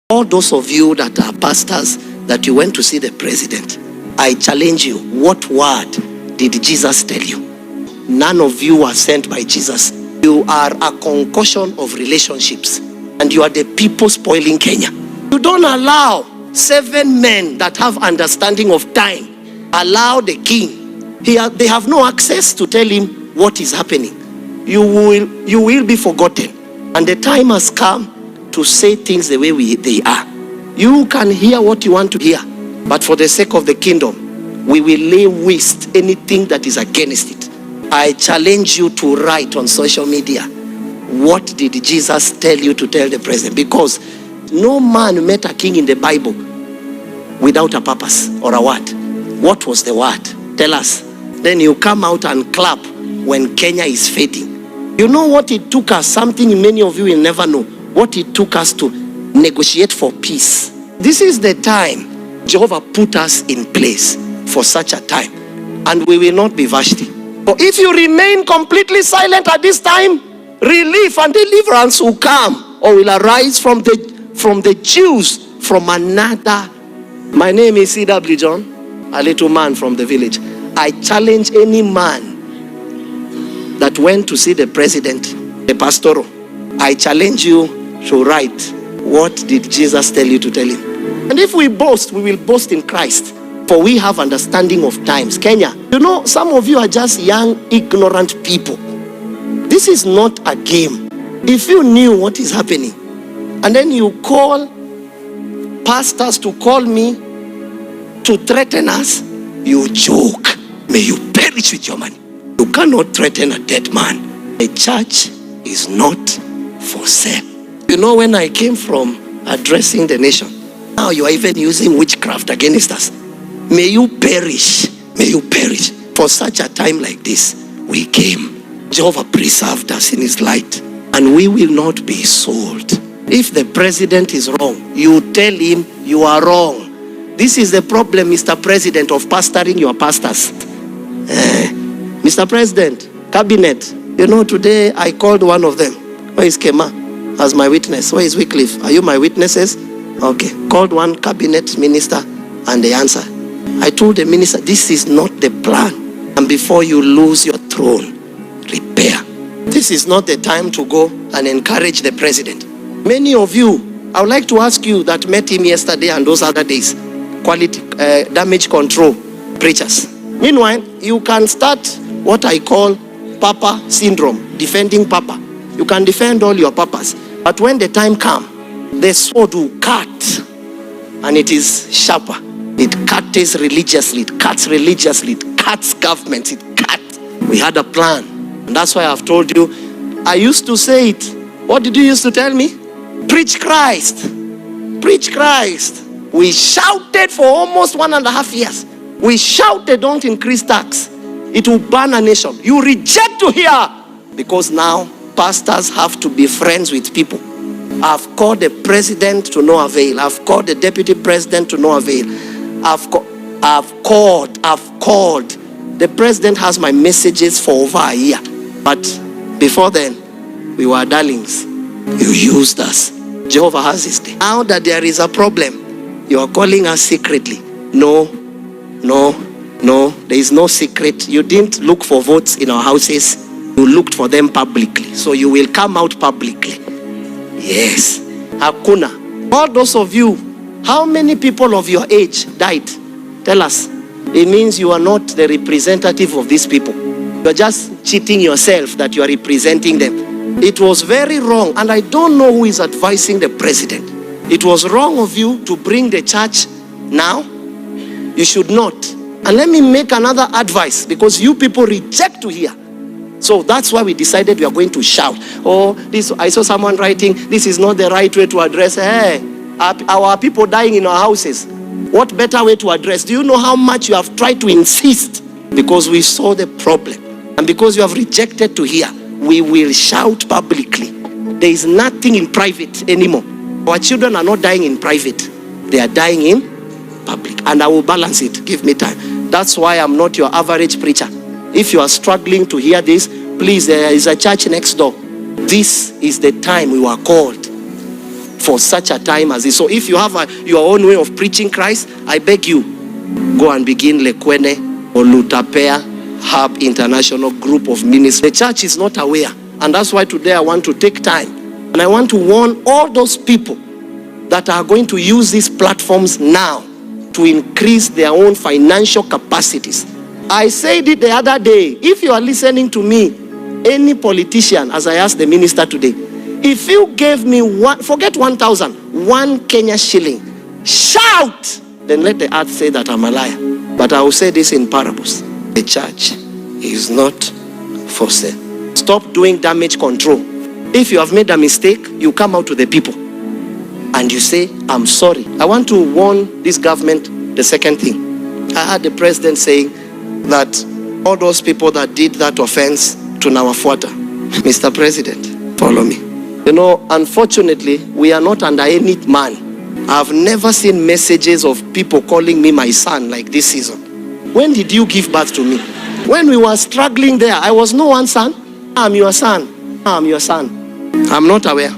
All those of you that are pastors, that you went to see the president, I challenge you, what word did Jesus tell you? None of you are sent by Jesus. You are a concoction of relationships, and you are the people spoiling Kenya. You don't allow 7 men that have understanding of time. Allow the king. They have no access to tell him what is happening. You will be forgotten. And the time has come to say things the way they are. You can hear what you want to hear, but for the sake of the kingdom, we will lay waste anything that is against it. I challenge you to write on social media, what did Jesus tell you to tell the president? Because no man met a king in the Bible without a purpose or a word. What was the word? Tell us. Then you come out and clap when Kenya is fading. You know what it took us? Something many of you will never know. What it took us to negotiate for peace. This is the time Jehovah put us in place for such a time. And we will not be Vashti. But if you remain completely silent at this time, relief and deliverance will come or will arise from the Jews from another. My name is C.W. John, a little man from the village. I challenge any man that went to see the president, the pastoral. I challenge you to write, what did Jesus tell you to tell him? And if we boast, we will boast in Christ. For we have understanding of times. Kenya, you know, some of you are just young, ignorant people. This is not a game. If you knew what is happening, and then you call pastors to call me to threaten us, you joke. May you perish with your money. You cannot threaten a dead man. The church is not for sale. You know, when I came from addressing the nation, now you are even using witchcraft against us. May you perish. May you perish. For such a time like this, we came. Jehovah preserved us in his light, and we will not be sold. If the president is wrong, you tell him you are wrong. This is the problem, Mr. President, of pastoring your pastors. Mr. President, cabinet, you know, today I called one of them. Where is Kema? As my witness. Where is Wycliffe? Are you my witnesses? Okay. Called one cabinet minister and they answered. I told the minister, this is not the plan. And before you lose your throne, repair. This is not the time to go and encourage the president. Many of you, I would like to ask you that met him yesterday and those other days, quality damage control preachers. Meanwhile, you can start what I call Papa syndrome, defending Papa. You can defend all your papas. But when the time comes, the sword will cut, and it is sharper. It cuts religiously, it cuts governments, it cuts. We had a plan, and that's why I've told you. I used to say it. What did you used to tell me? Preach Christ. Preach Christ. We shouted for almost 1.5 years. We shouted, don't increase tax. It will burn a nation. You reject to hear. Because now, pastors have to be friends with people. I've called the president to no avail. I've called the deputy president to no avail. I've called. The president has my messages for over a year. But before then, we were darlings. You used us. Jehovah has his day. Now that there is a problem, you are calling us secretly. No. There is no secret. You didn't look for votes in our houses. You looked for them publicly. So you will come out publicly. Yes. Hakuna. All those of you, how many people of your age died? Tell us. It means you are not the representative of these people. You are just cheating yourself that you are representing them. It was very wrong, and I don't know who is advising the president. It was wrong of you to bring the church now. You should not. And let me make another advice, because you people reject to hear. So that's why we decided we are going to shout. Oh, this, I saw someone writing, this is not the right way to address. Hey, our people dying in our houses. What better way to address? Do you know how much you have tried to insist? Because we saw the problem. And because you have rejected to hear, we will shout publicly. There is nothing in private anymore. Our children are not dying in private. They are dying in public. And I will balance it. Give me time. That's why I'm not your average preacher. If you are struggling to hear this, please, there is a church next door. This is the time we were called. for such a time as this. So if you have your own way of preaching Christ, I beg you, go and begin Lekwene or Lutapea Hub International Group of Ministries. The church is not aware, and that's why today I want to take time and I want to warn all those people that are going to use these platforms now to increase their own financial capacities. I said it the other day. If you are listening to me, any politician, as I asked the minister today, if you gave me forget 1,000, 1 Kenya shilling, shout, then let the earth say that I'm a liar. But I will say this in parables. The church is not for sale. Stop doing damage control. If you have made a mistake, you come out to the people and you say, I'm sorry. I want to warn this government the second thing. I heard the president saying that all those people that did that offense to Nawafuata, Mr. President, follow me. You know, unfortunately, we are not under any man. I've never seen messages of people calling me my son like this season. When did you give birth to me? When we were struggling there, I was no one's son. I'm your son. I'm your son. I'm not aware.